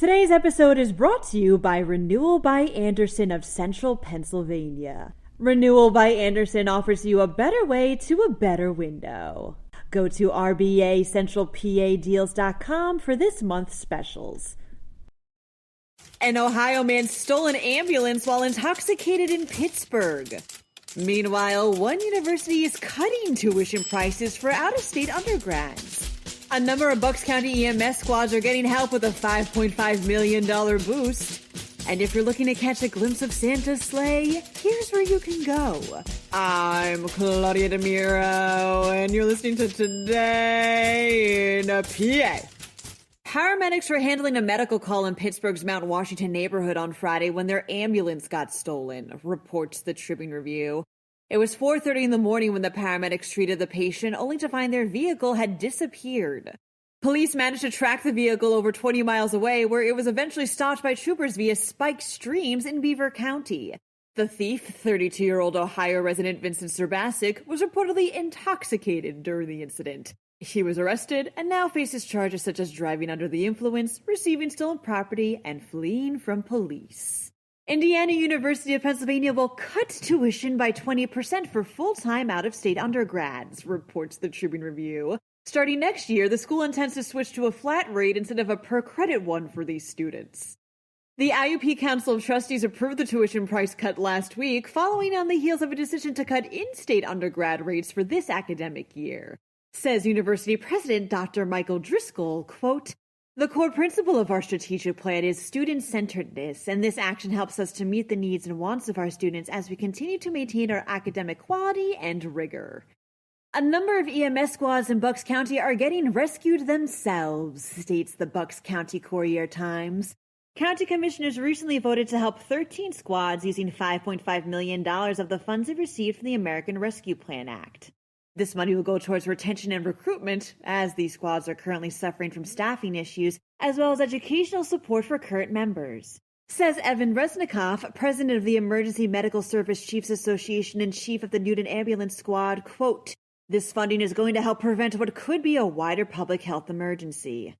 Today's episode is brought to you by Renewal by Andersen of Central Pennsylvania. Renewal by Andersen offers you a better way to a better window. Go to RBACentralPADeals.com for this month's specials. An Ohio man stole an ambulance while intoxicated in Pittsburgh. Meanwhile, one university is cutting tuition prices for out-of-state undergrads. A number of Bucks County EMS squads are getting help with a $5.5 million boost. And if you're looking to catch a glimpse of Santa's sleigh, here's where you can go. I'm Claudia Dimuro, and you're listening to Today in PA. Paramedics were handling a medical call in Pittsburgh's Mount Washington neighborhood on Friday when their ambulance got stolen, reports the Tribune Review. It was 4:30 in the morning when the paramedics treated the patient, only to find their vehicle had disappeared. Police managed to track the vehicle over 20 miles away, where it was eventually stopped by troopers via spiked streams in Beaver County. The thief, 32-year-old Ohio resident Vincent Serbasic, was reportedly intoxicated during the incident. He was arrested and now faces charges such as driving under the influence, receiving stolen property, and fleeing from police. Indiana University of Pennsylvania will cut tuition by 20% for full-time out-of-state undergrads, reports the Tribune Review. Starting next year, the school intends to switch to a flat rate instead of a per-credit one for these students. The IUP Council of Trustees approved the tuition price cut last week, following on the heels of a decision to cut in-state undergrad rates for this academic year. Says University President Dr. Michael Driscoll, quote, "The core principle of our strategic plan is student-centeredness, and this action helps us to meet the needs and wants of our students as we continue to maintain our academic quality and rigor." A number of EMS squads in Bucks County are getting rescued themselves, states the Bucks County Courier-Times. County commissioners recently voted to help 13 squads using $5.5 million of the funds they received from the American Rescue Plan Act. This money will go towards retention and recruitment, as these squads are currently suffering from staffing issues, as well as educational support for current members. Says Evan Resnikoff, president of the Emergency Medical Service Chiefs Association and chief of the Newton Ambulance Squad, quote, "This funding is going to help prevent what could be a wider public health emergency."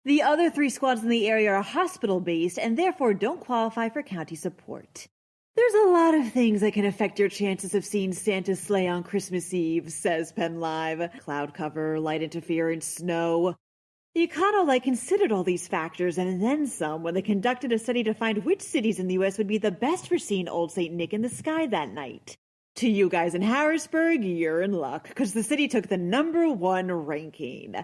The other 3 squads in the area are hospital-based and therefore don't qualify for county support. There's a lot of things that can affect your chances of seeing Santa's sleigh on Christmas Eve, says PennLive. Cloud cover, light interference, snow. The Econo considered all these factors and then some when they conducted a study to find which cities in the U.S. would be the best for seeing Old St. Nick in the sky that night. To you guys in Harrisburg, you're in luck, because the city took the #1 ranking.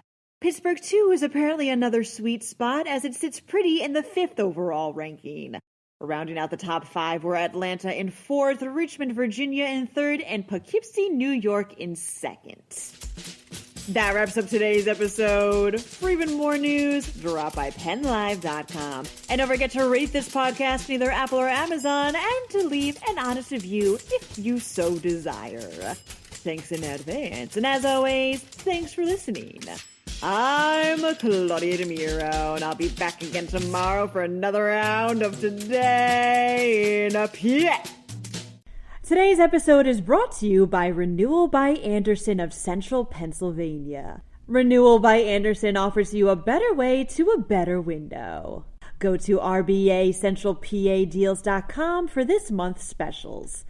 Pittsburgh, too, is apparently another sweet spot, as it sits pretty in the 5th overall ranking. Rounding out the top 5 were Atlanta in 4th, Richmond, Virginia in 3rd, and Poughkeepsie, New York in 2nd. That wraps up today's episode. For even more news, drop by PennLive.com. And don't forget to rate this podcast in either Apple or Amazon and to leave an honest review if you so desire. Thanks in advance. And as always, thanks for listening. I'm Claudia Dimuro, and I'll be back again tomorrow for another round of Today in PA. Today's episode is brought to you by Renewal by Andersen of Central Pennsylvania. Renewal by Andersen offers you a better way to a better window. Go to RBACentralPADeals.com for this month's specials.